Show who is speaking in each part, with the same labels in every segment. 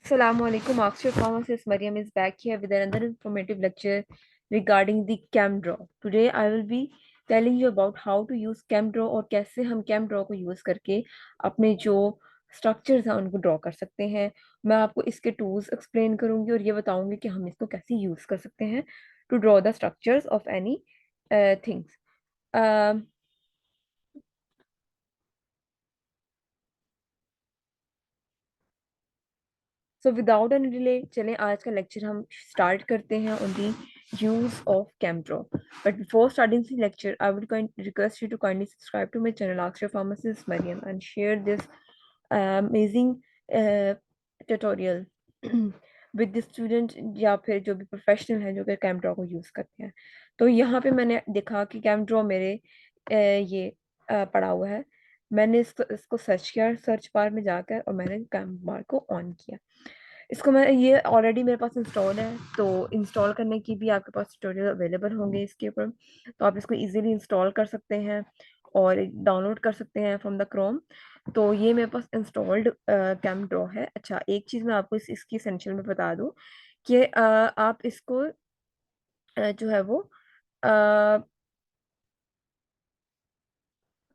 Speaker 1: Assalamualaikum. Akshay Pharmacist Mariam is back here with another informative lecture regarding the CamDraw. Today I will be telling you about how to use CamDraw और कैसे हम CamDraw को use करके अपने जो structures हैं उनको draw कर सकते हैं। मैं आपको इसके टूल्स एक्सप्लेन करूंगी और ये बताऊंगी कि हम इसको कैसे यूज कर सकते हैं to draw the structures of any things. So without any delay चलें आज का लेक्चर हम स्टार्ट करते हैं on the use of CamDraw. But before starting the lecture, I would request you to kindly subscribe to my channel, Akshay Pharmacist Mariam, and share this amazing uh, tutorial with the student या फिर जो भी professional हैं जो कि CamDraw को use करते हैं। तो यहाँ पे मैंने देखा कि CamDraw मेरे ये पड़ा हुआ है। मैंने इसको सर्च किया सर्च बार में जाकर और मैंने कैम बार को ऑन किया। इसको मैं ये ऑलरेडी मेरे पास इंस्टॉल है, तो इंस्टॉल करने की भी आपके पास ट्यूटोरियल अवेलेबल होंगे इसके ऊपर, तो आप इसको इजीली इंस्टॉल कर सकते हैं और डाउनलोड कर सकते हैं फ्रॉम द क्रोम। तो ये मेरे पास इंस्टॉल्ड कैम ड्रॉ है। अच्छा, एक चीज़ मैं आपको इसकी एसेंशियल में बता दूं कि आप इसको जो है वो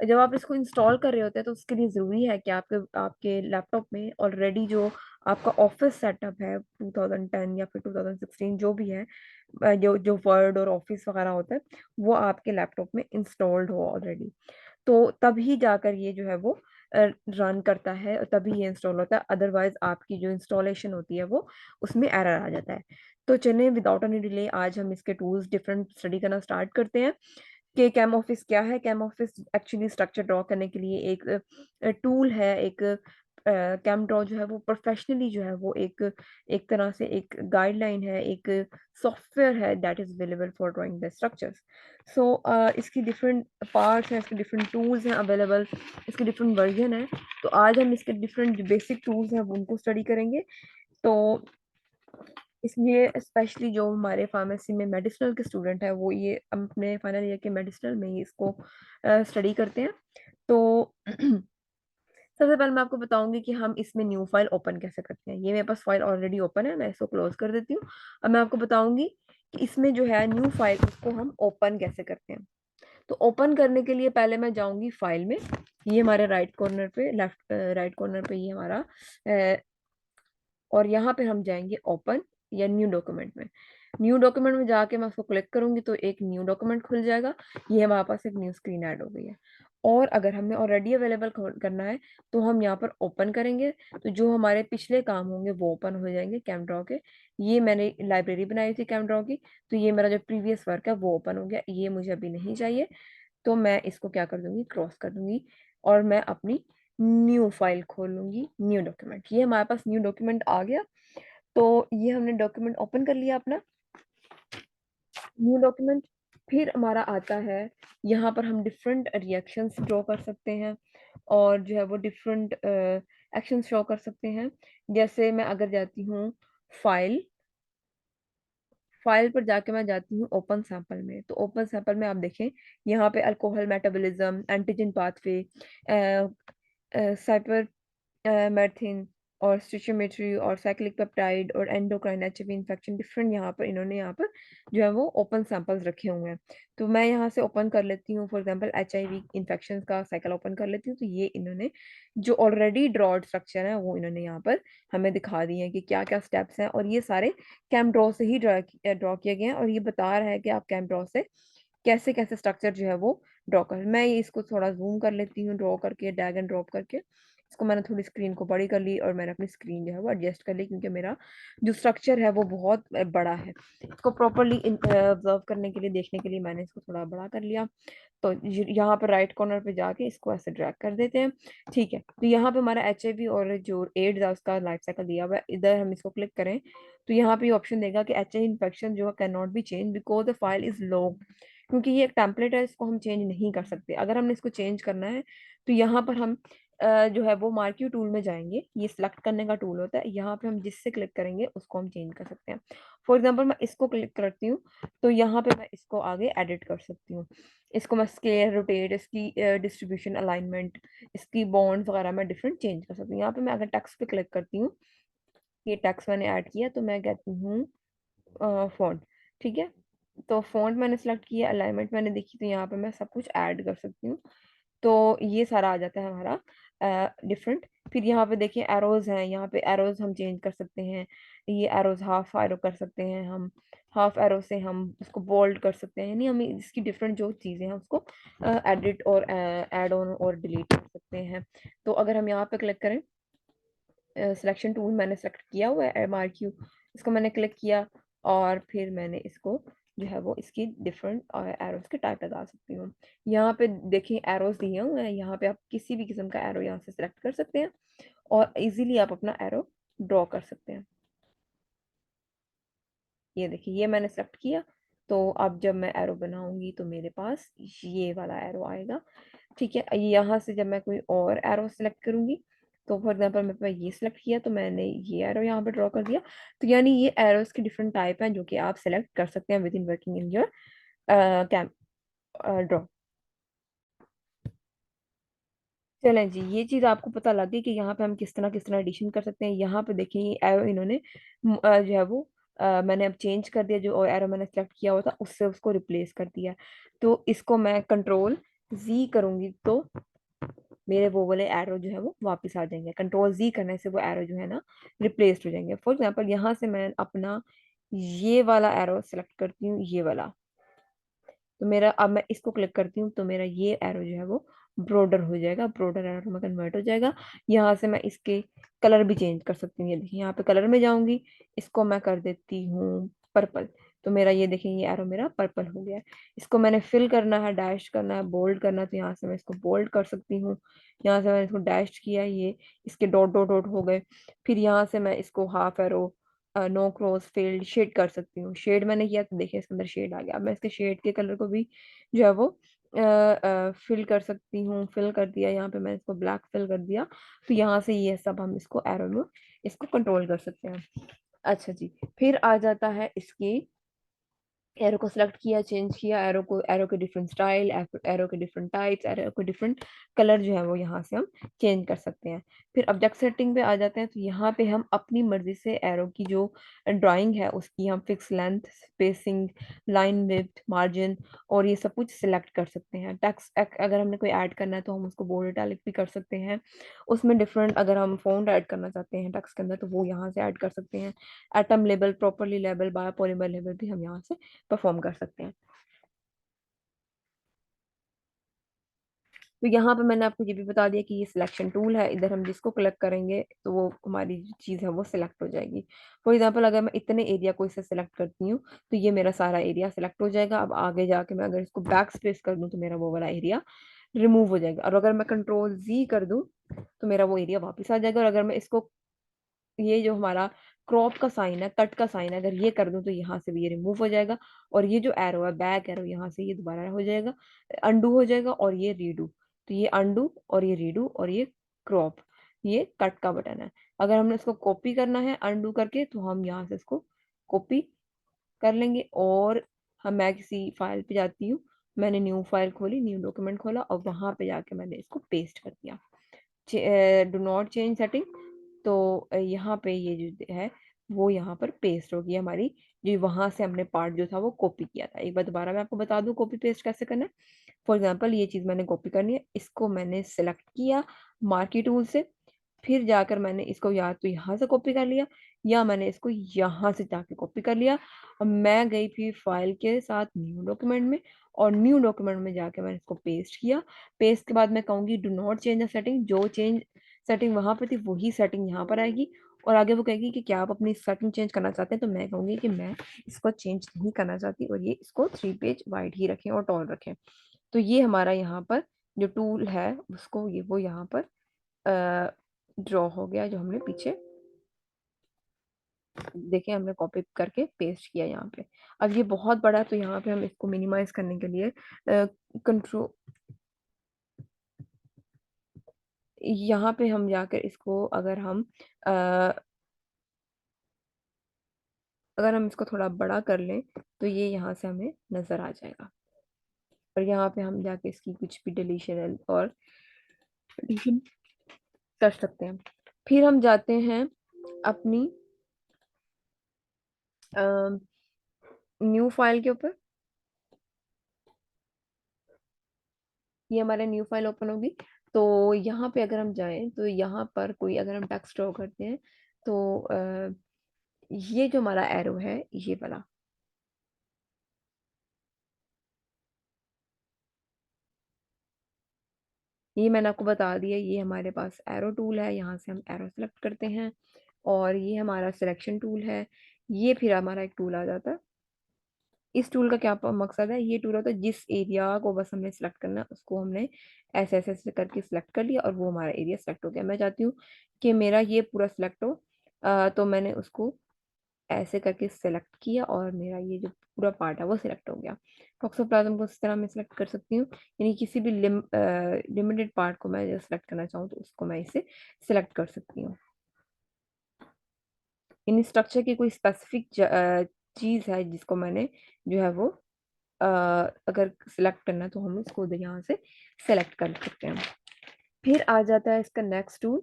Speaker 1: जब आप इसको इंस्टॉल कर रहे होते हैं तो उसके लिए ज़रूरी है कि आपके आपके लैपटॉप में ऑलरेडी जो आपका ऑफिस सेटअप है 2010 या फिर 2016 जो भी है, जो जो वर्ड और ऑफिस वगैरह होता है वो आपके लैपटॉप में इंस्टॉल्ड हो ऑलरेडी। तो तभी जाकर ये जो है वो रन करता है और तभी ये इंस्टॉल होता है, अदरवाइज आपकी जो इंस्टॉलेशन होती है वो उसमें एरर आ जाता है। तो चलिए विदाउट एनी डिले आज हम इसके टूल्स डिफरेंट स्टडी करना स्टार्ट करते हैं कि कैम ऑफिस क्या है। Cam office actually structure draw करने के लिए एक टूल है। एक कैम ड्रॉ जो है वो प्रोफेशनली जो है वो एक एक तरह से एक गाइडलाइन है, एक सॉफ्टवेयर है that is available for drawing the structures. So इसकी डिफरेंट पार्ट्स हैं, इसके डिफरेंट टूल्स हैं अवेलेबल, इसके डिफरेंट वर्जन है। तो आज हम इसके डिफरेंट बेसिक टूल्स हैं वो उनको स्टडी करेंगे। तो इसलिए स्पेशली जो हमारे फार्मेसी में मेडिसिनल के स्टूडेंट हैं वो ये अपने फाइनल ईयर के मेडिसिनल में ही इसको स्टडी करते हैं। तो सबसे पहले मैं आपको बताऊंगी कि हम इसमें न्यू फाइल ओपन कैसे करते हैं। ये मेरे पास फाइल ऑलरेडी ओपन है, मैं इसको क्लोज कर देती हूँ। अब मैं आपको बताऊंगी कि इसमें जो है न्यू फाइल उसको हम ओपन कैसे करते हैं। तो ओपन करने के लिए पहले मैं जाऊंगी फाइल में। ये हमारे राइट कॉर्नर पे, लेफ्ट राइट कॉर्नर पे ये हमारा और यहाँ पे हम जाएंगे ओपन या न्यू डॉक्यूमेंट में। न्यू डॉक्यूमेंट में जाके मैं उसको क्लिक करूंगी तो एक न्यू डॉक्यूमेंट खुल जाएगा। ये हमारे पास एक न्यू स्क्रीन ऐड हो गई है। और अगर हमें ऑलरेडी अवेलेबल करना है तो हम यहाँ पर ओपन करेंगे तो जो हमारे पिछले काम होंगे वो ओपन हो जाएंगे कैमड्रॉ के। ये मैंने लाइब्रेरी बनाई थी कैमड्रॉ की, तो ये मेरा जो प्रीवियस वर्क है वो ओपन हो गया। ये मुझे अभी नहीं चाहिए, तो मैं इसको क्या कर दूंगी, क्रॉस कर दूंगी और मैं अपनी न्यू फाइल खोल लूंगी, न्यू डॉक्यूमेंट। ये हमारे पास न्यू डॉक्यूमेंट आ गया। तो ये हमने डॉक्यूमेंट ओपन कर लिया अपना न्यू डॉक्यूमेंट। फिर हमारा आता है, यहाँ पर हम डिफरेंट रिएक्शंस ड्रॉ कर सकते हैं और जो है वो डिफरेंट एक्शंस शो कर सकते हैं। जैसे मैं अगर जाती हूँ फाइल, फाइल पर जाके मैं जाती हूँ ओपन सैंपल में। तो ओपन सैंपल में आप देखें यहाँ पे alcohol metabolism, antigen pathway, cypermethrin और स्टिचियोमेट्री और साइक्लिक पेप्टाइड और एंडोक्राइन एचआईवी इन्फेक्शन, डिफरेंट यहाँ पर इन्होंने यहाँ पर जो है वो ओपन सैंपल्स रखे हुए हैं। तो मैं यहाँ से ओपन कर लेती हूँ, फॉर एग्जांपल एचआईवी इन्फेक्शन का साइकिल ओपन कर लेती हूँ। तो ये इन्होंने जो ऑलरेडी ड्रॉड स्ट्रक्चर है वो इन्होंने यहाँ पर हमें दिखा दिए हैं कि क्या क्या स्टेप्स हैं, और ये सारे कैमड्रॉ से ही ड्रॉ किए गए हैं। और ये बता रहा है कि आप कैमड्रॉ से कैसे कैसे स्ट्रक्चर जो है वो ड्रॉ कर। मैं ये इसको थोड़ा जूम कर लेती हूँ, ड्रॉ करके ड्रैग एंड ड्रॉप करके इसको मैंने थोड़ी स्क्रीन को बड़ी कर ली और मैंने अपनी स्क्रीन जो है वो एडजस्ट कर ली, क्योंकि मेरा जो स्ट्रक्चर है वो बहुत बड़ा है। इसको प्रॉपरली ऑब्जर्व करने के लिए, देखने के लिए मैंने इसको थोड़ा बड़ा कर लिया। तो यहाँ पर राइट कॉर्नर पे जाके इसको ऐसे ड्रैग कर देते हैं। ठीक है, तो यहाँ पे हमारा एचआईवी और जो एड्स है उसका लाइफ साइकिल दिया हुआ है। इधर हम इसको क्लिक करें तो यहाँ पे ऑप्शन देगा कि एचआईवी इन्फेक्शन जो है can not be change because the file is locked. क्योंकि ये एक टेम्पलेट है, इसको हम चेंज नहीं कर सकते। अगर हमने इसको चेंज करना है तो यहाँ पर हम जो है वो मार्क्यू टूल में जाएंगे। ये सिलेक्ट करने का टूल होता है, यहाँ पे हम जिससे क्लिक करेंगे उसको हम चेंज कर सकते हैं। फॉर एग्जांपल मैं इसको क्लिक करती हूँ तो यहाँ पे मैं इसको आगे एडिट कर सकती हूँ। इसको मैं स्केल, रोटेट, इसकी डिस्ट्रीब्यूशन, अलाइनमेंट, इसकी बॉन्ड्स वगैरह मैं डिफरेंट चेंज कर सकती हूँ। यहाँ पे मैं अगर टेक्स्ट पे क्लिक करती हूँ ये टेक्स्ट मैंने ऐड किया, तो मैं कहती हूँ फॉन्ट। ठीक है, तो फॉन्ट मैंने सेलेक्ट किया, अलाइनमेंट मैंने देखी, तो यहाँ पे मैं सब कुछ ऐड कर सकती हूँ। तो ये सारा आ जाता है हमारा डिफरेंट। फिर यहाँ पे देखिए एरोज हैं, यहाँ पे एरोज हम चेंज कर सकते हैं। ये एरोज हाफ एरो कर सकते हैं हम, हाफ एरो से हम उसको बोल्ड कर सकते हैं, यानी हम इसकी डिफरेंट जो चीज़ें हैं उसको एडिट और ऐड ऑन और डिलीट कर सकते हैं। तो अगर हम यहाँ पे क्लिक करें, सिलेक्शन टूल मैंने सेलेक्ट किया हुआ है MRQ, इसको मैंने क्लिक किया और फिर मैंने इसको जो है वो इसकी डिफरेंट एरोज के टाइप लगा सकती हूँ। यहाँ पे देखिए एरोज दिए हुए हैं, यहाँ पे आप किसी भी किस्म का एरो यहाँ से सिलेक्ट कर सकते हैं और इजीली आप अपना एरो ड्रॉ कर सकते हैं। ये देखिए ये मैंने सेलेक्ट किया, तो अब जब मैं एरो बनाऊंगी तो मेरे पास ये वाला एरो आएगा। ठीक है, यहाँ से जब मैं कोई और एरो सेलेक्ट करूंगी, तो फॉर एग्जांपल मैं ये सिलेक्ट किया तो मैंने ये एरो यहाँ पे ड्रॉ कर दिया। तो यानी ये एरोस के डिफरेंट टाइप हैं जो कि आप सेलेक्ट कर सकते हैं within working in your CamDraw. चलें जी, ये चीज़ आपको पता लग गई कि यहाँ पे हम किस तरह एडिशन कर सकते हैं। यहाँ पे देखिए ये एरो इन्होंने जो है वो मैंने अब चेंज कर दिया, जो एरो मैंने सेलेक्ट किया हुआ था उससे उसको रिप्लेस कर दिया। तो इसको मैं कंट्रोल Z करूंगी तो मेरे वो वाले एरो जो है वो वापस आ जाएंगे। कंट्रोल Z करने से वो एरो जो है ना रिप्लेस्ड हो जाएंगे। फॉर एग्जांपल यहाँ से मैं अपना ये वाला एरो सेलेक्ट करती हूँ, ये वाला, तो मेरा अब मैं इसको क्लिक करती हूँ तो मेरा ये एरो जो है वो ब्रोडर हो जाएगा, ब्रोडर एरो में कन्वर्ट हो जाएगा। यहाँ से मैं इसके कलर भी चेंज कर सकती हूँ। ये देखिए यहाँ पे कलर में जाऊंगी, इसको मैं कर देती हूँ पर्पल, तो मेरा ये देखिए ये एरो मेरा पर्पल हो गया है। इसको मैंने फिल करना है, डैश करना है, बोल्ड करना है, तो यहाँ से मैं इसको बोल्ड कर सकती हूँ। यहाँ से मैंने इसको डैश किया, ये इसके डॉट डॉट डॉट हो गए। फिर यहाँ से मैं इसको half arrow, no cross field shade कर सकती हूँ। शेड मैंने किया तो देखिए इसके अंदर शेड आ गया। अब मैं इसके शेड के कलर को भी जो है वो फिल कर सकती हूँ। फिल कर दिया, यहाँ पे मैं इसको ब्लैक फिल कर दिया, तो यहाँ से ये सब हम इसको एरो में इसको कंट्रोल कर सकते हैं। अच्छा जी, फिर आ जाता है इसकी एरो को सिलेक्ट किया, चेंज किया एरो को, एरो के डिफरेंट स्टाइल, एरो के डिफरेंट टाइप्स, एरो के डिफरेंट कलर जो है वो यहाँ से हम चेंज कर सकते हैं। फिर ऑब्जेक्ट सेटिंग पे आ जाते हैं, तो यहाँ पे हम अपनी मर्जी से एरो की जो ड्राइंग है उसकी हम fix length, spacing, line width, margin और ये सब कुछ सिलेक्ट कर सकते हैं। टेक्स्ट अगर हमने कोई ऐड करना है तो हम उसको बोल्ड इटैलिक भी कर सकते हैं। उसमें डिफरेंट अगर हम फॉन्ट ऐड करना चाहते हैं टेक्स्ट के अंदर तो वो यहाँ से ऐड कर सकते हैं। Atom label, properly label, biopolymer label भी हम यहाँ से परफॉर्म कर सकते हैं। तो यहाँ पे मैंने आपको ये भी बता दिया कि ये सिलेक्शन टूल है, इधर हम जिसको क्लिक करेंगे तो वो हमारी जो चीज़ है वो सिलेक्ट हो जाएगी। फॉर एग्जांपल अगर मैं इतने एरिया को इससे सिलेक्ट करती हूँ तो ये मेरा सारा एरिया सिलेक्ट हो जाएगा। अब आगे जाके मैं अगर इसको बैक स्पेस कर दूँ तो मेरा वो वाला एरिया रिमूव हो जाएगा, और अगर मैं कंट्रोल Z कर दूँ तो मेरा वो एरिया वापस आ जाएगा। और अगर मैं इसको, ये जो हमारा क्रॉप का साइन है, कट का साइन है, अगर ये कर दूं तो यहाँ से भी ये रिमूव हो जाएगा। और ये जो एरो है, बैक एरो, यहाँ से ये दोबारा हो जाएगा, अंडू हो जाएगा और ये रीडू। तो ये अंडू और ये रीडू और ये क्रॉप, ये कट का बटन है। अगर हमने इसको कॉपी करना है अंडू करके तो हम यहाँ से इसको कॉपी कर लेंगे। और मैं किसी फाइल पे जाती हूँ, मैंने न्यू फाइल खोली, न्यू डॉक्यूमेंट खोला और वहां पे जाके मैंने इसको पेस्ट कर दिया। डू नॉट चेंज सेटिंग, तो यहाँ पे ये जो है वो यहाँ पर पेस्ट होगी हमारी, जो वहां से हमने पार्ट जो था वो कॉपी किया था। एक बार दोबारा मैं आपको बता दूं कॉपी पेस्ट कैसे करना है। फॉर एग्जांपल ये चीज़ मैंने कॉपी करनी है, इसको मैंने सेलेक्ट किया मार्की टूल से, फिर जाकर मैंने इसको या तो यहाँ से कॉपी कर लिया या मैंने इसको यहाँ से जाके कॉपी कर लिया। और मैं गई फिर फाइल के साथ न्यू डॉक्यूमेंट में, और न्यू डॉक्यूमेंट में जाके मैंने इसको पेस्ट किया। पेस्ट के बाद मैं कहूँगी do not change the setting, जो चेंज सेटिंग वहां पर थी वही सेटिंग यहाँ पर आएगी। और आगे वो कहेगी कि क्या आप अपनी सेटिंग चेंज करना चाहते हैं, तो मैं कहूँगी कि मैं इसको चेंज नहीं करना चाहती और ये इसको 3 पेज वाइड ही रखें और टॉल रखें। तो ये हमारा यहाँ पर जो टूल है उसको ये वो यहाँ पर ड्रॉ हो गया, जो हमने पीछे देखिए हमने कॉपी करके पेस्ट किया यहाँ पे। अब ये बहुत बड़ा है तो यहाँ पे हम इसको मिनिमाइज करने के लिए कंट्रोल, यहाँ पे हम जाकर इसको अगर हम इसको थोड़ा बड़ा कर लें तो ये यहाँ से हमें नजर आ जाएगा। और यहाँ पे हम जाके इसकी कुछ भी डिलीशन और एडिशन कर सकते हैं। फिर हम जाते हैं अपनी न्यू फाइल के ऊपर, ये हमारे न्यू फाइल ओपन होगी। तो यहाँ पे अगर हम जाएं तो यहाँ पर कोई अगर हम टेक्स्ट ड्रॉ करते हैं तो ये जो हमारा एरो है ये वाला, ये मैंने आपको बता दिया, ये हमारे पास एरो टूल है, यहाँ से हम एरो सेलेक्ट करते हैं। और ये हमारा सिलेक्शन टूल है, ये फिर हमारा एक टूल आ जाता है। इस टूल का क्या मकसद है, ये टूल होता है जिस एरिया को बस हमने सेलेक्ट करना है उसको हमने ऐसे ऐसे ऐसे करके सिलेक्ट कर लिया और वो हमारा एरिया सेलेक्ट हो गया। मैं चाहती हूँ कि मेरा ये पूरा सिलेक्ट हो, तो मैंने उसको ऐसे करके सेलेक्ट किया और मेरा ये जो पूरा पार्ट है वो सिलेक्ट हो गया। टॉक्सोप्लाज्म को इस तरह मैं सिलेक्ट कर सकती हूँ, यानी किसी भी लिमिटेड पार्ट को मैं सिलेक्ट करना चाहूँ तो उसको मैं इसे सिलेक्ट कर सकती हूँ। इन स्ट्रक्चर की कोई स्पेसिफिक चीज है जिसको मैंने जो है वो अ, अगर सिलेक्ट करना है तो हम इसको उधर यहाँ से सिलेक्ट कर सकते हैं। फिर आ जाता है इसका नेक्स्ट टूल।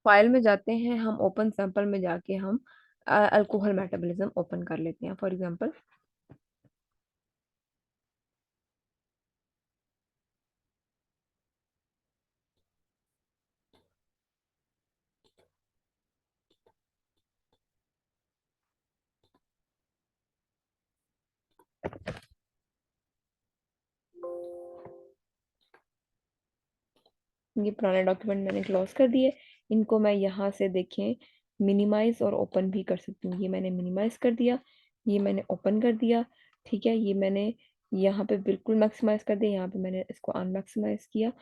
Speaker 1: फाइल में जाते हैं हम, ओपन सैंपल में जाके हम अल्कोहल मेटाबॉलिज्म ओपन कर लेते हैं। फॉर एग्जांपल ये पुराने डॉक्यूमेंट मैंने क्लोज कर दिए। इनको मैं यहाँ से देखें मिनिमाइज और ओपन भी कर सकती हूँ। ये मैंने मिनिमाइज कर दिया, ये मैंने ओपन कर दिया। ठीक है, ये मैंने यहाँ पे बिल्कुल मैक्सिमाइज कर दिया, यहाँ पे मैंने इसको अनमैक्सिमाइज किया।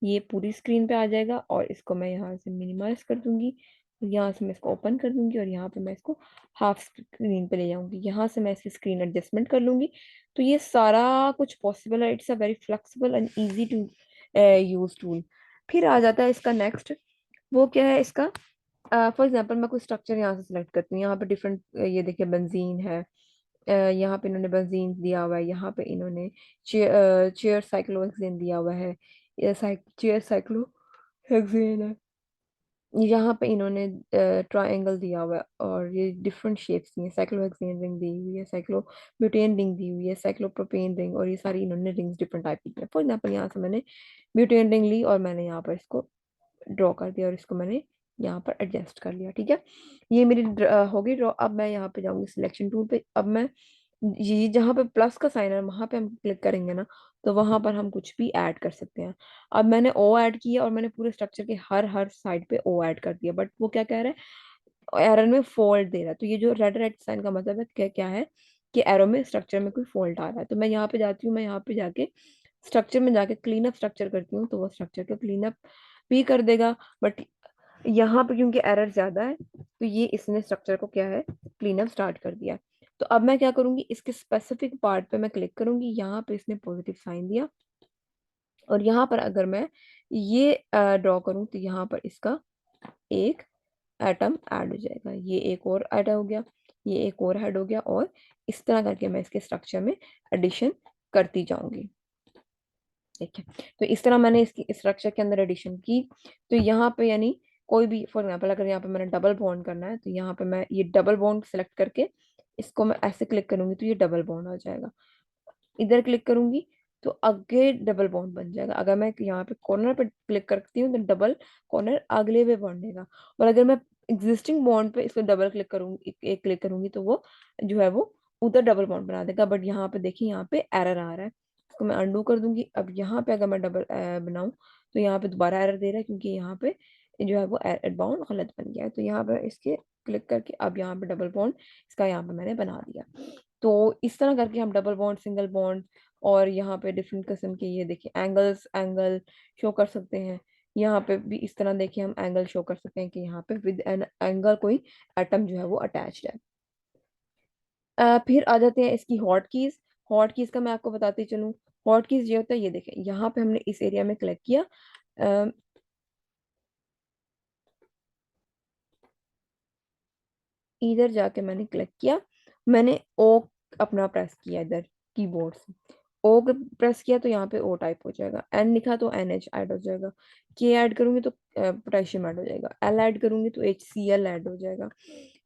Speaker 1: ये पूरी स्क्रीन पे आ जाएगा और इसको मैं यहाँ से मिनिमाइज कर दूंगी, यहाँ से मैं इसको ओपन कर दूंगी और यहाँ पे मैं इसको हाफ स्क्रीन पे ले जाऊंगी। यहाँ से मैं इसकी स्क्रीन एडजस्टमेंट कर लूंगी। तो ये सारा कुछ पॉसिबल है। It's a very flexible and easy to use tool. फिर आ जाता है इसका नेक्स्ट, वो क्या है इसका। फॉर एग्जांपल मैं कोई स्ट्रक्चर यहाँ से सिलेक्ट करती हूँ, यहाँ पे डिफरेंट, ये देखिए बेंजीन है, यहाँ पे इन्होंने बेंजीन दिया हुआ है, यहाँ पे इन्होंने चेयर साइक्लोहेक्सेन दिया हुआ है, ये चेयर साइक्लोहेक्सेन है। यहाँ पे इन्होंने ट्रायंगल दिया हुआ है और ये डिफरेंट शेप्स दी हैं, साइक्लोहेक्सेन रिंग दी हुई है, साइक्लोब्यूटेन रिंग दी हुई है, साइक्लोप्रोपेन रिंग, और ये सारी इन्होंने रिंग्स डिफरेंट टाइप की दी है। फॉर एग्जाम्पल यहाँ से मैंने ब्यूटेन रिंग ली और मैंने यहाँ पर इसको ड्रॉ कर दिया और इसको मैंने यहाँ पर एडजस्ट कर लिया। ठीक है, ये मेरी हो गई ड्रॉ। अब मैं यहाँ पे जाऊंगी सिलेक्शन टूल पे। अब मैं ये जहाँ पे प्लस का साइन है वहां पे हम क्लिक करेंगे ना, तो वहां पर हम कुछ भी ऐड कर सकते हैं। अब मैंने ओ ऐड किया और मैंने पूरे स्ट्रक्चर के हर हर साइड पे ओ ऐड कर दिया, बट वो क्या कह रहा है, एरर में फॉल्ट दे रहा है। तो ये जो रेड रेड साइन का मतलब है क्या क्या है, कि एरो में स्ट्रक्चर में कोई फॉल्ट आ रहा है। तो मैं यहाँ पे जाती हूँ, मैं यहाँ पे जाके स्ट्रक्चर में जाके क्लीन अप स्ट्रक्चर करती हूँ, तो वो स्ट्रक्चर को क्लीन अप भी कर देगा। बट यहाँ पे क्योंकि एरर ज्यादा है तो ये इसने स्ट्रक्चर को क्या है, क्लीन अप स्टार्ट कर दिया। तो अब मैं क्या करूंगी, इसके स्पेसिफिक पार्ट पे मैं क्लिक करूंगी, यहाँ पे इसने पॉजिटिव साइन दिया और यहाँ पर अगर मैं ये ड्रॉ करूँ तो यहाँ पर इसका एक एटम ऐड हो जाएगा, ये एक और ऐड हो गया, ये एक और ऐड हो गया, और इस तरह करके मैं इसके स्ट्रक्चर में एडिशन करती जाऊंगी। ठीक है, तो इस तरह मैंने इसकी स्ट्रक्चर के अंदर एडिशन की। तो यहाँ पे यानी कोई भी, फॉर एग्जाम्पल अगर यहाँ पे मैंने डबल बॉन्ड करना है तो यहाँ पे मैं ये डबल बॉन्ड सेलेक्ट करके इसको मैं ऐसे क्लिक करूंगी तो ये डबल बॉन्ड आ जाएगा। इधर क्लिक करूंगी तो आगे डबल बॉन्ड बन जाएगा। अगर मैं यहाँ पे कॉर्नर पे क्लिक करती हूँ तो डबल कॉर्नर अगले पे बनेगा। और अगर मैं एग्जिस्टिंग बॉन्ड पे इसको डबल क्लिक करूंगी, एक क्लिक करूंगी, तो वो जो है वो उधर डबल बॉन्ड बना देगा। बट यहाँ पे देखिए, यहाँ पे एरर आ रहा है, इसको मैं अंडू कर दूंगी। अब यहाँ पे अगर मैं डबल बनाऊं तो यहाँ पे दोबारा एरर दे रहा है, क्योंकि यहाँ पे जो है वो बॉन्ड गलत बन गया है। तो यहाँ पे इसके क्लिक करके अब यहाँ पे डबल बॉन्ड इसका यहाँ पे मैंने बना दिया। तो इस तरह करके हम डबल बॉन्ड, सिंगल बॉन्ड, और यहाँ पे डिफरेंट किस्म के, ये देखिए एंगल शो कर सकते हैं। यहाँ पे भी इस तरह देखिए हम एंगल शो कर सकते हैं कि यहाँ पे विद एन एंगल कोई एटम जो है वो अटैच्ड है। फिर आ जाते हैं इसकी हॉट कीज। हॉट कीज का मैं आपको बताती चलूँ। हॉट कीज ये होता है, ये देखें यहाँ पे हमने इस एरिया में क्लिक किया, अ, इधर जाके मैंने क्लिक किया, मैंने ओ अपना प्रेस किया इधर कीबोर्ड से। ओ प्रेस किया तो यहाँ पे ओ टाइप हो जाएगा, एन लिखा तो एन एच ऐड हो जाएगा, के ऐड करूंगी तो पोटेशियम ऐड हो जाएगा, एल ऐड करूंगी तो एच सी एल ऐड हो जाएगा।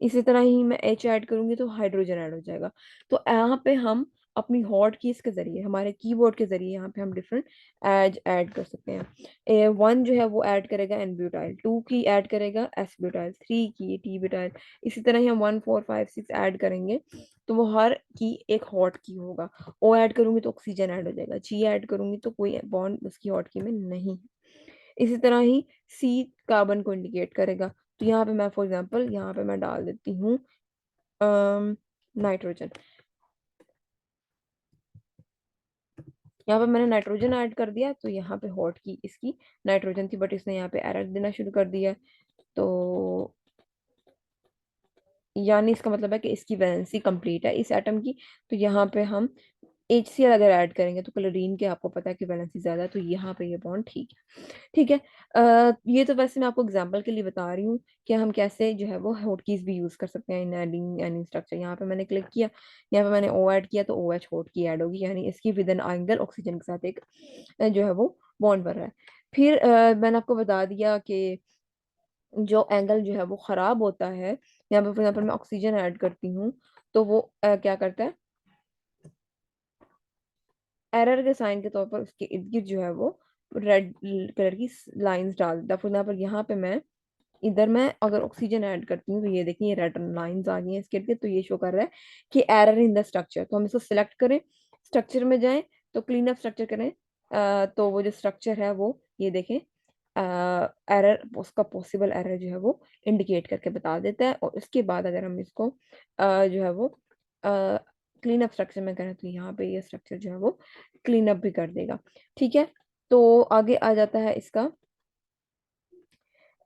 Speaker 1: इसी तरह ही मैं एच ऐड करूंगी तो हाइड्रोजन ऐड हो जाएगा। तो यहाँ पे हम अपनी हॉट कीज के जरिए, हमारे कीबोर्ड के जरिए यहाँ पे हम डिफरेंट एड ऐड कर सकते हैं। वन जो है वो ऐड करेगा एन ब्यूटाइल, टू की ऐड करेगा एस ब्यूटाइल, थ्री की टी ब्यूटाइल। इसी तरह ही हम 1 4 5 6 ऐड करेंगे तो वो हर की एक हॉट की होगा। ओ ऐड करूंगी तो ऑक्सीजन ऐड हो जाएगा, जी ऐड करूंगी तो कोई बॉन्ड उसकी हॉट की में नहीं है। इसी तरह ही सी कार्बन को इंडिकेट करेगा। तो यहाँ पे मैं फॉर एग्जांपल यहाँ पे मैं डाल देती हूँ नाइट्रोजन। यहाँ पे मैंने नाइट्रोजन ऐड कर दिया तो यहाँ पे हॉट की इसकी नाइट्रोजन थी, बट इसने यहाँ पे एरर देना शुरू कर दिया। तो यानी इसका मतलब है कि इसकी वैलेंसी कंप्लीट है इस एटम की। तो यहाँ पे हम HCl अगर ऐड करेंगे तो क्लोरीन के आपको पता है कि वैलेंसी ज्यादा है, तो यहाँ पे ये बॉन्ड ठीक है। ठीक है। ये तो वैसे मैं आपको एग्जांपल के लिए बता रही हूँ कि हम कैसे जो है वो हॉटकीज भी यूज कर सकते हैं इन एडिंग एनी स्ट्रक्चर। यहाँ पे मैंने क्लिक किया, यहाँ पे मैंने ओ ऐड किया तो ओ एच हॉट की ऐड होगी, यानी इसकी विद एन एंगल ऑक्सीजन के साथ एक जो है वो बॉन्ड बन रहा है। फिर मैंने आपको बता दिया कि जो एंगल जो है वो खराब होता है, यहाँ पे फॉर एग्जाम्पल मैं ऑक्सीजन ऐड करती हूँ तो वो क्या करता है, एरर के साइन के तौर पर उसके इर्द गिर्द जो है वो रेड कलर की लाइंस डाल देता है। फॉर एग्जाम्पल यहाँ पे मैं इधर मैं अगर ऑक्सीजन ऐड करती हूँ तो ये देखिए ये रेड लाइंस आ गई हैं इसके इर्द गिर्द, तो ये शो कर रहा है कि एरर इन द स्ट्रक्चर। तो हम इसको सिलेक्ट करें, स्ट्रक्चर में जाएं तो क्लीन अप स्ट्रक्चर करें। तो वो जो स्ट्रक्चर है वो ये देखें, एरर उसका पॉसिबल एरर जो है वो इंडिकेट करके बता देता है। और उसके बाद अगर हम इसको जो है वो क्लीन अप स्ट्रक्चर में करें तो यहाँ पे ये स्ट्रक्चर जो है वो क्लीन अप भी कर देगा। ठीक है। तो आगे आ जाता है इसका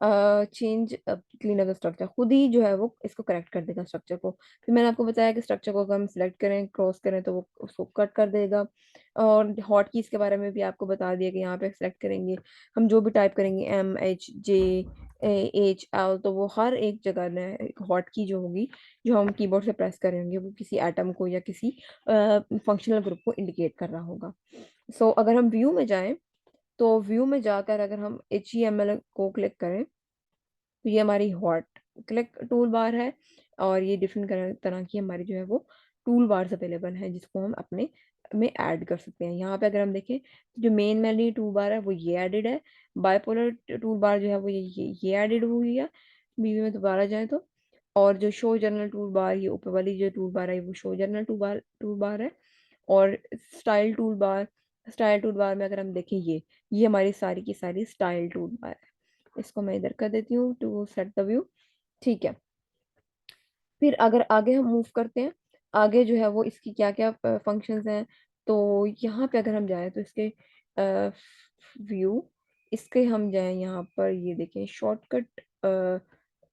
Speaker 1: change clean up the structure, खुद ही जो है वो इसको करेक्ट कर देगा स्ट्रक्चर को। फिर मैंने आपको बताया कि स्ट्रक्चर को अगर हम सिलेक्ट करें क्रॉस करें तो वो उसको कट कर देगा। और हॉट कीज के बारे में भी आपको बता दिया कि यहाँ पे सिलेक्ट करेंगे हम जो भी टाइप करेंगे MHJAHL तो वो हर एक जगह ने हॉट की जो होगी जो हम कीबोर्ड से प्रेस करेंगे वो किसी एटम को या किसी फंक्शनल ग्रुप को इंडिकेट कर रहा होगा। सो अगर हम व्यू में जाएं तो व्यू में जाकर अगर हम HTML को क्लिक करें तो ये हमारी हॉट क्लिक टूल बार है। और ये डिफरेंट तरह की हमारी जो है वो टूल बार्स अवेलेबल हैं जिसको हम अपने में ऐड कर सकते हैं। यहाँ पे अगर हम देखें तो जो मेन वाली टूल बार है वो ये एडिड है, बाइपोलर टूल बार जो है वो ये एडिड हुई है बीवी में दोबारा जाए तो। और जो शो जर्नल टूल बार ये ऊपर वाली जो टूल बार है वो शो जर्नल टूल बार है। और style tool bar, style tool bar में अगर हम देखें ये हमारी सारी की सारी स्टाइल टूल बार है। इसको मैं इधर कर देती हूँ टू सेट द व्यू। ठीक है। फिर अगर आगे हम मूव करते हैं, आगे जो है वो इसकी क्या क्या फंक्शंस हैं। तो यहाँ पे अगर हम जाएं तो इसके व्यू, इसके हम जाएं यहाँ पर ये देखें शॉर्टकट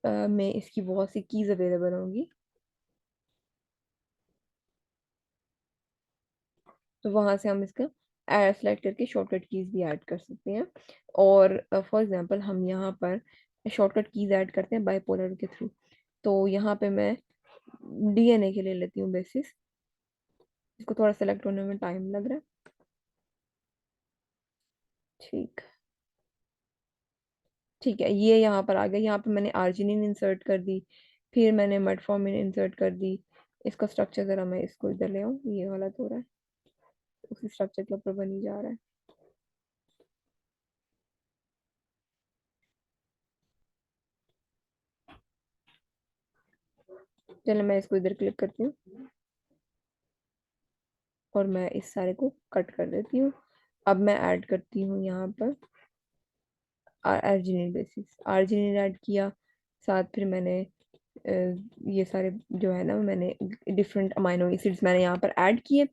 Speaker 1: में इसकी बहुत सी कीज अवेलेबल होंगी। तो वहां से हम इसका ऐड सेलेक्ट करके शॉर्टकट कीज भी ऐड कर सकते हैं। और फॉर एग्जांपल हम यहाँ पर शॉर्टकट कीज ऐड करते हैं बाइपोलर के थ्रू। तो यहाँ पे मैं DNA के लिए लेती हूँ बेसिस, इसको थोड़ा सेलेक्ट होने में टाइम लग रहा है। ठीक, ठीक है ये यहाँ पर आ गया। यहाँ पे मैंने आर्जिनिन इंसर्ट कर दी, फिर मैंने मेटफॉर्मिन इंसर्ट कर दी। इसका स्ट्रक्चर जरा मैं इसको इधर ले आऊँ, ये वाला तो हो रहा है उसी स्ट्रक्चर के ऊपर बनी जा रहा है। चलो मैं इसको इधर क्लिक करती हूँ और मैं इस सारे को कट कर देती हूँ। अब मैं ऐड करती हूँ यहाँ पर आर्जिनिन बेसिस, आर्जिनिन ऐड किया। साथ फिर मैंने अ, ये सारे जो है ना मैंने डिफरेंट अमाइनो एसिड्स मैंने यहाँ पर ऐड किए।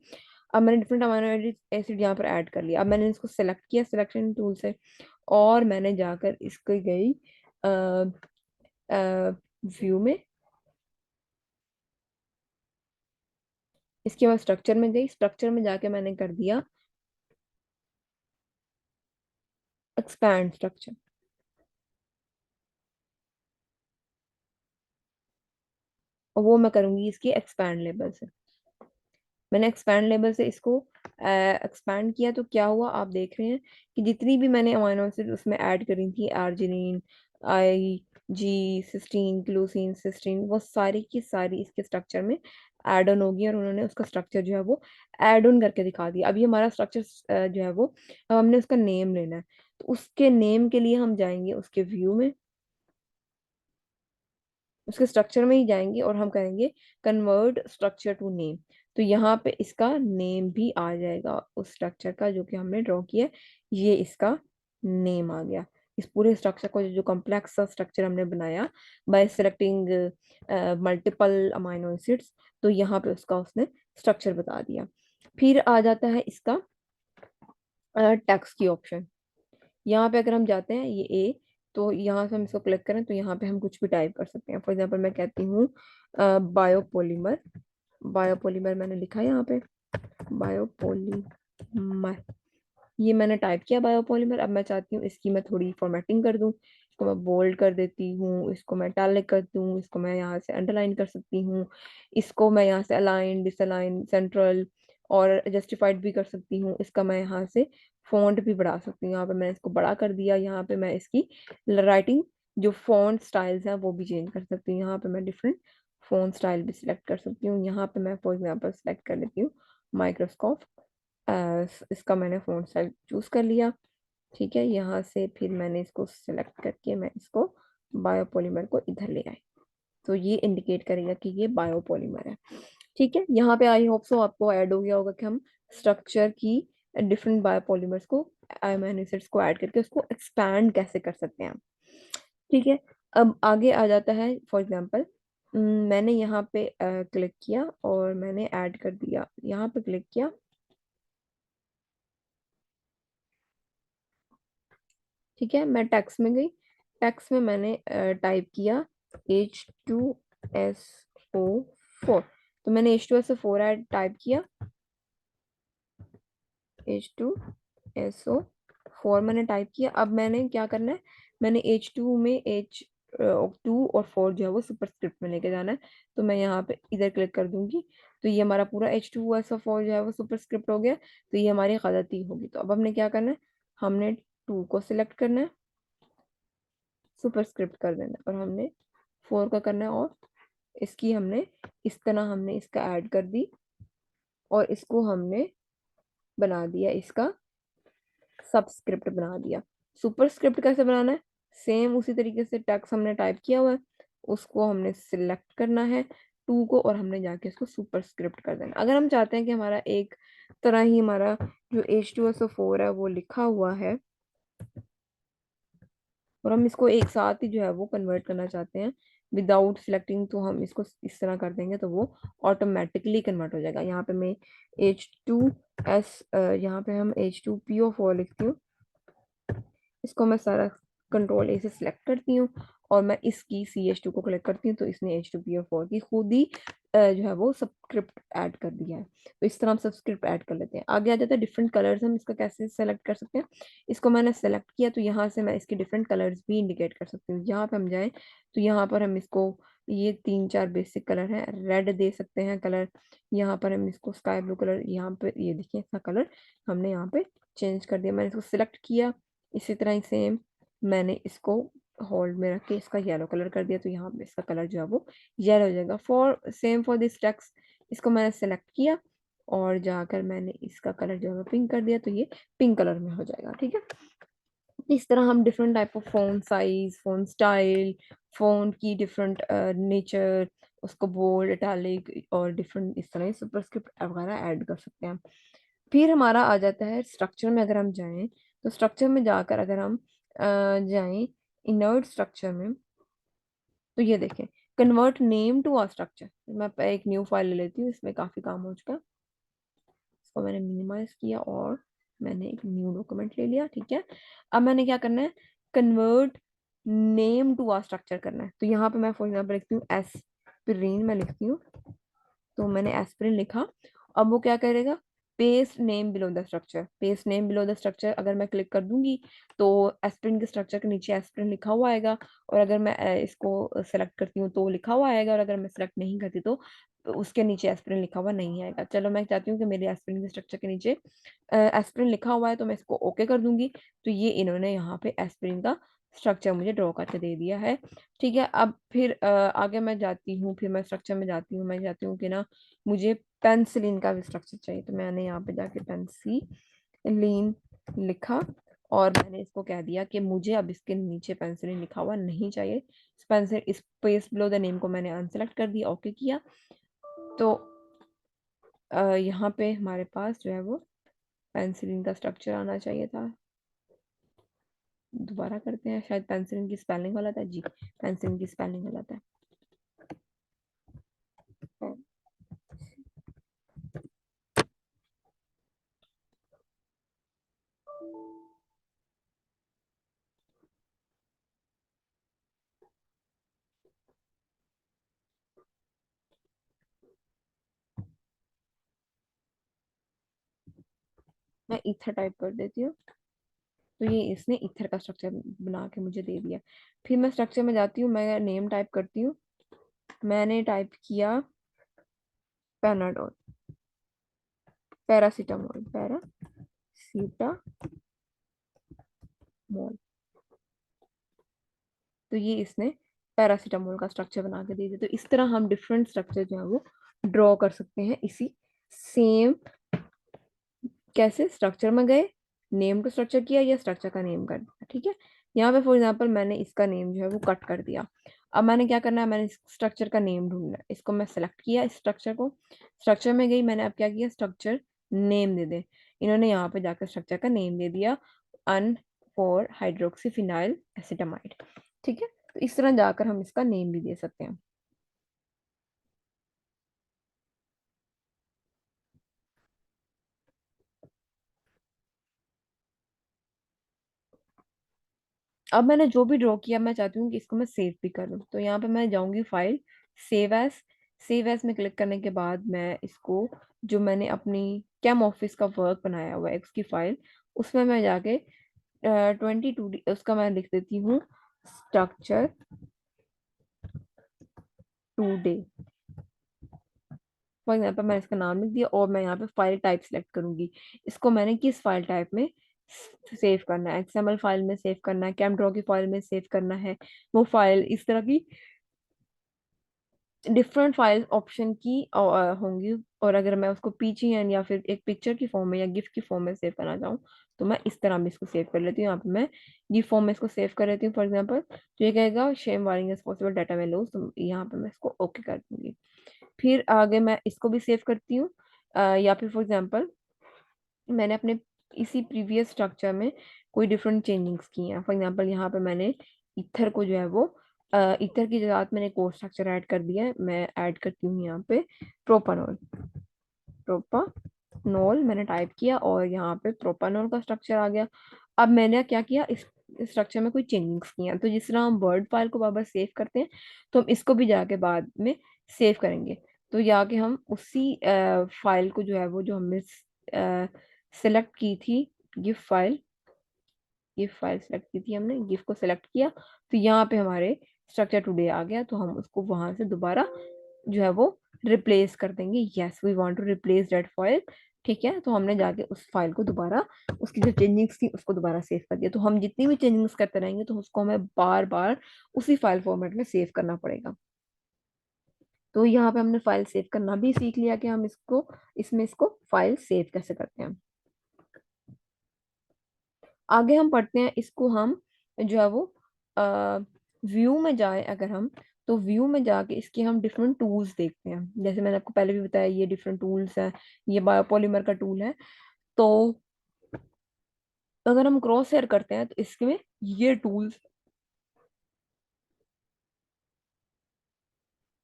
Speaker 1: अब मैंने डिफरेंट अमाइनो एसिड यहाँ पर ऐड कर लिया। अब मैंने इसको सेलेक्ट किया सिलेक्शन टूल से और मैंने जाकर इसको गई व्यू में, इसके बाद स्ट्रक्चर में गई, स्ट्रक्चर में जाके मैंने कर दिया एक्सपैंड स्ट्रक्चर। और वो मैं करूंगी इसकी एक्सपैंड लेबल से। मैंने एक्सपैंड लेबल से इसको एक्सपैंड किया तो क्या हुआ, आप देख रहे हैं कि जितनी भी मैंने अमाइनो एसिड उसमें ऐड करी थी, आर्जिनिन, आई जी, सिस्टीन, ग्लूसीन, सिस्टीन, वो सारी की सारी इसके स्ट्रक्चर में ऐड ऑन होगी, और उन्होंने उसका स्ट्रक्चर जो है वो ऐड ऑन करके दिखा दिया। अभी हमारा स्ट्रक्चर जो है वो, अब हमने उसका नेम लेना है, तो उसके नेम के लिए हम जाएंगे उसके व्यू में, उसके स्ट्रक्चर में ही जाएंगे और हम करेंगे कन्वर्ट स्ट्रक्चर टू नेम। तो यहाँ पे इसका नेम भी आ जाएगा उस स्ट्रक्चर का जो कि हमने ड्रॉ किया है, ये इसका नेम आ गया। इस पूरे स्ट्रक्चर को, जो कॉम्प्लेक्स सा स्ट्रक्चर हमने बनाया bye selecting multiple amino acids, तो यहाँ पे उसका उसने स्ट्रक्चर बता दिया। फिर आ जाता है इसका टेक्स्ट की ऑप्शन। यहाँ पे अगर हम जाते हैं ये ए, तो यहाँ से हम इसको क्लिक करें तो यहाँ पे हम कुछ भी टाइप कर सकते हैं। फॉर एग्जांपल मैं कहती हूँ बायोपॉलीमर। बायोपॉलीमर मैंने लिखा है यहाँ पे, बायोपॉलीमर, ये मैंने टाइप किया बायोपॉलीमर। अब मैं चाहती हूँ इसकी मैं थोड़ी फॉर्मेटिंग कर दूँ, इसको मैं बोल्ड कर देती हूँ, इसको मैं इटैलिक कर दूँ, इसको मैं यहाँ से अंडरलाइन कर सकती हूँ, इसको मैं यहाँ से अलाइन, डिसअलाइन, सेंट्रल और जस्टिफाइड भी कर सकती हूँ। इसका मैं यहाँ से फॉन्ट भी बढ़ा सकती हूँ, यहाँ पे मैंने इसको बड़ा कर दिया। यहाँ पे मैं इसकी राइटिंग जो फॉन्ट स्टाइल्स हैं वो भी चेंज कर सकती हूँ। यहाँ पे मैं डिफरेंट फॉन्ट स्टाइल भी सिलेक्ट कर सकती हूँ। यहाँ पे मैं फॉर एग्जांपल सिलेक्ट कर लेती हूँ माइक्रोस्कोप, इसका मैंने फ़ॉन्ट स्टाइल चूज कर लिया। ठीक है, यहाँ से फिर मैंने इसको सेलेक्ट करके मैं इसको बायोपॉलीमर को इधर ले आई, तो ये इंडिकेट करेगा कि ये बायोपॉलीमर है। ठीक है, यहाँ पे आई होप सो आपको ऐड हो गया होगा कि हम स्ट्रक्चर की डिफरेंट बायोपॉलीमर्स को, अमीनो एसिड्स को ऐड करके उसको एक्सपैंड कैसे कर सकते हैं। ठीक है, अब आगे आ जाता है। फॉर एग्जांपल मैंने यहाँ पे क्लिक किया और मैंने ऐड कर दिया, यहाँ पे क्लिक किया। ठीक है, मैं टेक्स्ट में गई, टेक्स्ट में मैंने टाइप किया H2SO4, तो मैंने H2SO4 ऐड टाइप किया, H2SO4 मैंने टाइप किया। अब मैंने क्या करना है, मैंने H2 में H2 और 4 जो है वो सुपरस्क्रिप्ट में लेके जाना है, तो मैं यहाँ पे इधर क्लिक कर दूंगी, तो ये हमारा पूरा H2SO4 जो है वो सुपरस्क्रिप्ट हो गया। तो ये हमारी गलती होगी, तो अब हमने क्या करना है, हमने 2 को सिलेक्ट करना है, सुपरस्क्रिप्ट कर देना है, और हमने 4 का करना है, और इसकी हमने इस तरह हमने इसका ऐड कर दी, और इसको हमने बना दिया, इसका सबस्क्रिप्ट बना दिया। सुपरस्क्रिप्ट कैसे बनाना है, सेम उसी तरीके से टेक्स्ट हमने टाइप किया हुआ है, उसको हमने सिलेक्ट करना है 2 को, और हमने जाके इसको सुपरस्क्रिप्ट कर देना। अगर हम चाहते हैं कि हमारा एक तरह ही हमारा जो H2SO4 है वो लिखा हुआ है, और हम इसको एक साथ ही जो है वो कन्वर्ट करना चाहते हैं विदाउट सिलेक्टिंग, तो हम इसको इस तरह कर देंगे तो वो ऑटोमेटिकली कन्वर्ट हो जाएगा। यहाँ पे मैं H2S, यहाँ पे हम H2PO4 लिखती हूँ, इसको मैं सारा कंट्रोल A से सिलेक्ट करती हूँ, और मैं इसकी CH2 को क्लिक करती हूँ, तो इसने H2PO4 की खुद ही जो है वो सबस्क्रिप्ट ऐड कर दिया है। तो इस तरह हम सबस्क्रिप्ट ऐड कर लेते हैं। आगे आ जाता है डिफरेंट कलर्स, हम इसका कैसे सेलेक्ट कर सकते हैं। इसको मैंने सेलेक्ट किया, तो यहाँ से मैं इसके डिफरेंट कलर्स भी इंडिकेट कर सकती हूँ। यहाँ पे हम जाएं तो यहाँ पर हम इसको, ये 3-4 बेसिक कलर हैं, रेड दे सकते हैं कलर, यहाँ पर हम इसको स्काई ब्लू कलर, यहाँ पे ये देखिए इसका कलर हमने यहाँ पे चेंज कर दिया। मैंने इसको सिलेक्ट किया, इसी तरह ही सेम मैंने इसको होल्ड में रख के इसका येलो कलर कर दिया, तो यहाँ पे इसका कलर जो है वो येलो हो जाएगा। For same for this text, इसको मैंने सेलेक्ट किया और जाकर मैंने इसका कलर जो है पिंक कर दिया, तो ये पिंक कलर में हो जाएगा। ठीक है, इस तरह हम different type of phone size, font style, phone की डिफरेंट नेचर, उसको बोल्ड, इटैलिक और डिफरेंट इस तरह सुपरस्क्रिप्ट वगैरह ऐड कर सकते हैं। फिर हमारा आ जाता है स्ट्रक्चर में। अगर हम जाएं तो स्ट्रक्चर में जाकर अगर हम जाएं इनर्ट स्ट्रक्चर में, तो ये देखें convert name to a structure. मैं एक न्यू फाइल ले लेती हूँ, इसमें काफी काम हो चुका है, इसको मैंने मिनिमाइज किया और मैंने एक न्यू डॉक्यूमेंट ले लिया। ठीक है, अब मैंने क्या करना है, convert name to a structure करना है। तो यहाँ पे मैं फॉर एग्जाम्पल लिखती हूँ एस्पिरिन, मैं लिखती हूँ, तो मैंने एस्पिरिन लिखा। अब वो क्या करेगा, paste name below the structure, paste name below the structure अगर मैं क्लिक कर दूंगी तो एस्पिरिन के स्ट्रक्चर के नीचे एस्पिरिन लिखा हुआ आएगा, और अगर मैं इसको सेलेक्ट करती हूँ तो लिखा हुआ आएगा, और अगर मैं सेलेक्ट नहीं करती तो उसके नीचे एस्पिरिन लिखा हुआ नहीं आएगा। चलो मैं चाहती हूँ कि मेरे एस्पिरिन के स्ट्रक्चर के नीचे एस्पिरिन लिखा हुआ है, तो मैं इसको ओके कर दूंगी। तो ये इन्होंने यहाँ पे एस्पिरिन का स्ट्रक्चर मुझे ड्रॉ करके दे दिया है। ठीक है, अब फिर आगे मैं जाती हूँ, फिर मैं स्ट्रक्चर में जाती हूँ, मैं जाती हूँ कि ना मुझे पेंसिलिन का भी स्ट्रक्चर चाहिए। तो मैंने यहाँ पे जाके पेंसिलिन लिखा, और मैंने इसको कह दिया कि मुझे अब इसके नीचे पेंसिलिन लिखा हुआ नहीं चाहिए। Pencil space below the name को मैंने अनसेलेक्ट कर दिया, ओके किया। तो यहाँ पे हमारे पास जो है वो पेंसिलिन का स्ट्रक्चर आना चाहिए था। दोबारा करते हैं, शायद पेंसिलिन की स्पेलिंग गलत है जी, पेंसिलिन की स्पेलिंग गलत है। मैं इथर टाइप कर देती हूँ, तो ये इसने इथर का स्ट्रक्चर बना के मुझे दे दिया। फिर मैं स्ट्रक्चर में जाती हूँ, मैं नेम टाइप करती हूँ। मैंने टाइप किया पैनाडोल, पैरासीटामोल, पैरासीटामोल। तो ये इसने पैरासीटामोल का स्ट्रक्चर बना के दे दिया। तो इस तरह हम डिफरेंट स्ट्रक्चर जो है वो ड्रॉ कर सकते हैं इसी सेम। कैसे? स्ट्रक्चर में गए, नेम टू स्ट्रक्चर किया, या स्ट्रक्चर का नेम कर दिया। ठीक है, यहाँ पे फॉर एग्जांपल मैंने इसका नेम जो है वो कट कर दिया। अब मैंने क्या करना है, मैंने स्ट्रक्चर का नेम ढूंढना है। इसको मैं सेलेक्ट किया, इस स्ट्रक्चर को, स्ट्रक्चर में गई, मैंने अब क्या किया, स्ट्रक्चर नेम दे दे। इन्होंने यहाँ पे जाकर स्ट्रक्चर का नेम दे दिया, अन फोर हाइड्रोक्सी फिनाइल एसिटामाइड। ठीक है, तो इस तरह जाकर हम इसका नेम भी दे सकते हैं। अब मैंने जो भी ड्रॉ किया, मैं चाहती हूँ कि इसको मैं सेव भी कर दूँ। तो यहाँ पे मैं जाऊंगी file, save as. Save as में क्लिक करने के बाद मैं इसको, जो मैंने अपनी कैम ऑफिस का वर्क बनाया हुआ है उसकी फाइल, उसमें मैं जाके 22 उसका मैं लिख देती हूँ structure today. For example मैंने इसका नाम लिख दिया, और मैं यहाँ पे फाइल टाइप सेलेक्ट करूंगी। इसको मैंने किस फाइल टाइप में सेव करना है, एक्सएमएल फाइल में सेव करना है, कैमड्रॉ की फाइल में सेव करना है, वो फाइल इस तरह की डिफरेंट फाइल ऑप्शन की होंगी। और अगर मैं उसको पीजीएन या फिर एक पिक्चर की फॉर्म में या गिफ की फॉर्म में सेव करना चाहूँ, तो मैं इस तरह में इसको सेव कर लेती हूँ। यहाँ पे मैं गिफ फॉर्म में इसको सेव कर लेती हूँ फॉर एग्जांपल। तो ये कहेगा shame wiring as possible data में लूज, तो यहाँ पे मैं इसको ओके कर दूंगी। फिर आगे मैं इसको भी सेव करती हूँ, या फिर फॉर एग्जांपल मैंने अपने इसी प्रीवियस स्ट्रक्चर में कोई डिफरेंट चेंजिंग्स की हैं। फॉर एग्जांपल यहाँ पे मैंने इथर को जो है वो इथर की जगह मैंने कोर स्ट्रक्चर ऐड कर दिया है। मैं ऐड करती हूँ यहाँ पे प्रोपानोल, प्रोपानोल मैंने टाइप किया, और यहाँ पे प्रोपानोल का स्ट्रक्चर आ गया। अब मैंने क्या किया, इस स्ट्रक्चर में कोई चेंजिंग्स की हैं। तो जिस तरह हम वर्ड फाइल को बार बार सेव करते हैं, तो हम इसको भी जाके बाद में सेव करेंगे। तो जाके हम उसी फाइल को जो है वो, जो हमने सेलेक्ट की थी, GIF file, GIF file select की थी हमने, गिफ को सेलेक्ट किया, तो यहाँ पे हमारे स्ट्रक्चर टुडे आ गया। तो हम उसको वहां से दोबारा जो है वो रिप्लेस कर देंगे। Yes, we want to replace that file. ठीक है, तो हमने जाके उस फाइल को दोबारा, उसकी जो चेंजिंग्स थी उसको दोबारा सेव कर दिया। तो हम जितनी भी चेंजिंग्स करते रहेंगे, तो उसको हमें बार बार उसी फाइल फॉर्मेट में सेव करना पड़ेगा। तो यहाँ पे हमने फाइल सेव करना भी सीख लिया कि हम इसको, इसमें इसको फाइल सेव कैसे करते हैं। आगे हम पढ़ते हैं, इसको हम जो है वो व्यू में जाए अगर हम, तो व्यू में जाके इसके हम डिफरेंट टूल्स देखते हैं। जैसे मैंने आपको पहले भी बताया, ये डिफरेंट टूल्स हैं, ये बायोपॉलीमर का टूल है। तो अगर हम क्रॉस हेयर करते हैं, तो इसमें ये टूल्स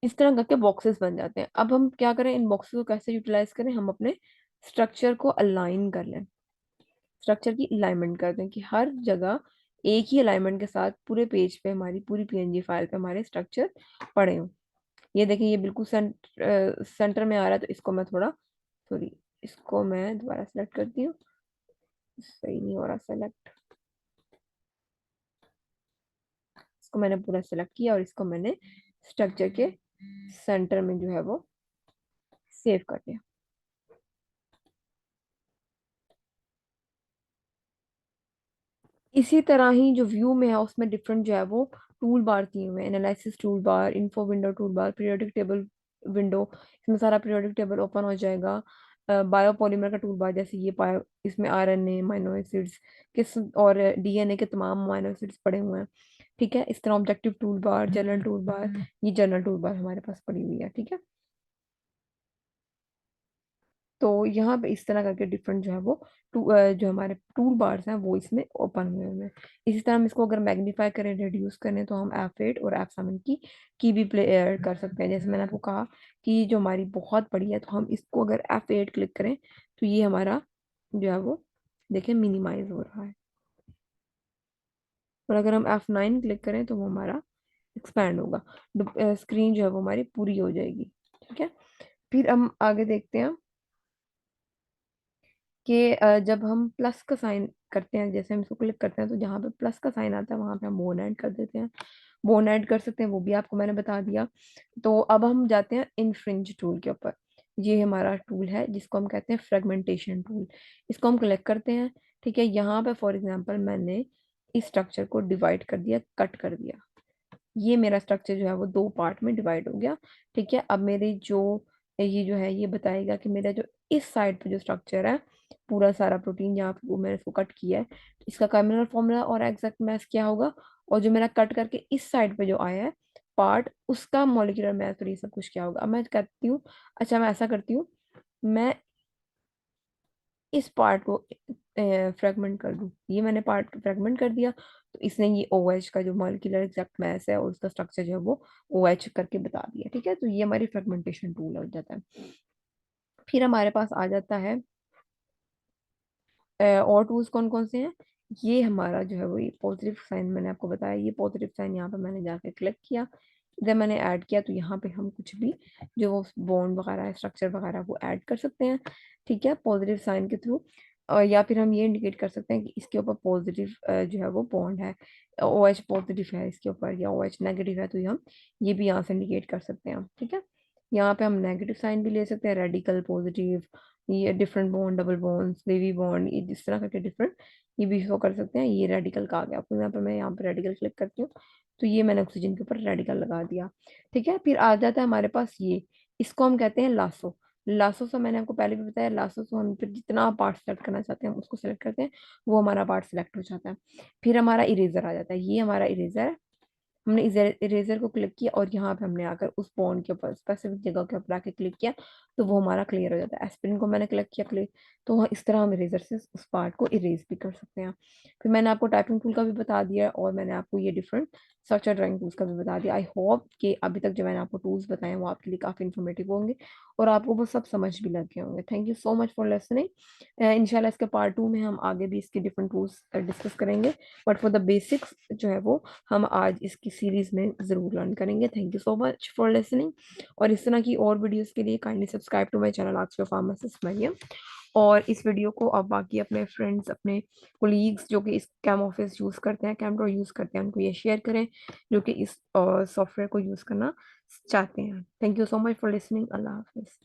Speaker 1: इस तरह करके बॉक्सेस बन जाते हैं। अब हम क्या करें, इन बॉक्सेस को कैसे यूटिलाइज करें, हम अपने स्ट्रक्चर को अलाइन कर लें, स्ट्रक्चर की अलाइनमेंट कर दें कि हर जगह एक ही अलाइनमेंट के साथ पूरे पेज पे, हमारी पूरी पीएनजी फाइल पे हमारे स्ट्रक्चर पड़े हों। ये देखें, ये बिल्कुल सेंटर में आ रहा है। तो इसको मैं थोड़ा, सॉरी, इसको मैं दोबारा सेलेक्ट करती हूँ, सही नहीं हो रहा सेलेक्ट। इसको मैंने पूरा सेलेक्ट किया और इसको मैंने स्ट्रक्चर के सेंटर में जो है वो सेव कर दिया। इसी तरह ही जो व्यू में है उसमें डिफरेंट जो है वो टूल बार दिए हुए हैं, analysis tool bar, info window tool bar, periodic table window, इसमें सारा पीरियोडिक टेबल ओपन हो जाएगा। बायोपॉलीमर का टूल बार, जैसे ये बायो, इसमें आरएनए, अमाइनो एसिड्स किस और डीएनए के तमाम अमाइनो एसिड्स पड़े हुए हैं। ठीक है, इस तरह objective tool bar, general tool bar, ये जनरल टूल बार हमारे पास पड़ी हुई है। ठीक है, तो यहाँ पे इस तरह करके डिफरेंट जो है वो जो हमारे टूल बार्स हैं वो इसमें ओपन हुए हुए हैं। इसी तरह हम इसको अगर मैग्नीफाई करें, रिड्यूस करें, तो हम F8 और F7 की भी प्ले कर सकते हैं। जैसे मैंने आपको कहा कि जो हमारी बहुत बड़ी है, तो हम इसको अगर F8 क्लिक करें तो ये हमारा जो है वो देखें मिनिमाइज हो रहा है, और अगर हम F9 क्लिक करें तो वो हमारा एक्सपैंड होगा, स्क्रीन जो है वो हमारी पूरी हो जाएगी। ठीक है, फिर हम आगे देखते हैं कि जब हम प्लस का साइन करते हैं, जैसे हम इसको क्लिक करते हैं तो जहाँ पे प्लस का साइन आता है वहां पे हम बोन ऐड कर देते हैं। बोन ऐड कर सकते हैं, वो भी आपको मैंने बता दिया। तो अब हम जाते हैं इनफ्रिंज टूल के ऊपर। ये हमारा टूल है जिसको हम कहते हैं फ्रेगमेंटेशन टूल। इसको हम क्लिक करते हैं। ठीक है, यहाँ पे फॉर एग्जाम्पल मैंने इस स्ट्रक्चर को डिवाइड कर दिया, कट कर दिया। ये मेरा स्ट्रक्चर जो है वो दो पार्ट में डिवाइड हो गया। ठीक है, अब मेरी जो ये जो है ये बताएगा कि मेरा जो इस साइड पे जो स्ट्रक्चर है, पूरा सारा प्रोटीन जहाँ पे वो मैंने इसको कट किया है, इसका केमिकल फॉर्मूला और एग्जैक्ट मैथ क्या होगा, और जो मेरा कट करके इस साइड पे जो आया है पार्ट, उसका मॉलिक्यूलर मैथ और ये सब कुछ क्या होगा। अब मैं करती हूँ, अच्छा मैं ऐसा करती हूँ, मैं इस पार्ट को फ्रेगमेंट कर दूं। ये मैंने पार्ट फ्रेगमेंट कर दिया, तो इसने ये ओ एच का जो मॉलिक्यूलर एग्जैक्ट मैथ है और उसका स्ट्रक्चर जो है वो ओ एच करके बता दिया। ठीक है, तो ये हमारी फ्रेगमेंटेशन टूल हो जाता है। फिर हमारे पास आ जाता है और टूल्स कौन कौन से हैं। ये हमारा जो है वो ये पॉजिटिव साइन मैंने आपको बताया, ये पॉजिटिव साइन यहाँ पे मैंने जाके क्लिक किया, जब मैंने ऐड किया तो यहाँ पे हम कुछ भी जो बॉन्ड वगैरह है, स्ट्रक्चर वगैरह वो ऐड कर सकते हैं। ठीक है, पॉजिटिव साइन के थ्रू। या फिर हम ये इंडिकेट कर सकते हैं कि इसके ऊपर पॉजिटिव जो है वो बॉन्ड है, ओ एच पॉजिटिव है इसके ऊपर या ओ एच नेगेटिव है, तो ये हम ये भी यहाँ से इंडिकेट कर सकते हैं। ठीक है, यहाँ पे हम नेगेटिव साइन भी ले सकते हैं, रेडिकल, पॉजिटिव, ये different bond, double bond, wavy bond, ये इस तरह करके डिफरेंट ये भी शो कर सकते हैं। ये रेडिकल का आ गया आपको, यहाँ पे मैं यहाँ पे रेडिकल क्लिक करती हूँ तो ये मैंने ऑक्सीजन के ऊपर रेडिकल लगा दिया। ठीक है, फिर आ जाता है हमारे पास ये, इसको हम कहते हैं लासो। लासो से मैंने आपको पहले भी बताया, लासो से हम फिर जितना पार्ट सेलेक्ट करना चाहते हैं हम उसको सेलेक्ट करते हैं, वो हमारा पार्ट सेलेक्ट हो जाता है। फिर हमारा इरेजर आ जाता है, ये हमारा इरेजर है। हमने इरेजर को क्लिक किया और यहाँ पे हमने आकर उस बॉन्ड के ऊपर स्पेसिफिक जगह के ऊपर आके क्लिक किया, तो वो हमारा क्लियर हो जाता है। एस्पिरिन को मैंने क्लिक किया, क्लिक, तो इस तरह हम इरेजर से उस पार्ट को इरेज भी कर सकते हैं। फिर मैंने आपको टाइपिंग टूल का भी बता दिया और मैंने आपको ये डिफरेंट स्ट्रक्चर ड्राइंग टूल्स का भी बता दिया। आई होप कि अभी तक जो मैंने आपको टूल्स बताए वो आपके लिए काफ़ी इन्फॉर्मेटिव होंगे और आपको वो सब समझ भी लग गए होंगे। Thank you so much for listening. इंशाल्लाह इसके पार्ट 2 में हम आगे भी इसके डिफरेंट टूल्स डिस्कस करेंगे, बट फॉर द बेसिक्स जो है वो हम आज इसकी सीरीज में ज़रूर लर्न करेंगे। Thank you so much for listening, और इस तरह की और वीडियोस के लिए kindly subscribe to my channel ask your pharmacist Mariam. और इस वीडियो को आप बाकी अपने फ्रेंड्स, अपने कोलीग्स जो कि इस कैम ऑफिस यूज़ करते हैं, कैमड्रो यूज़ करते हैं, उनको ये शेयर करें जो कि इस सॉफ्टवेयर को यूज़ करना चाहते हैं। Thank you so much for listening. अल्लाह हाफिज़।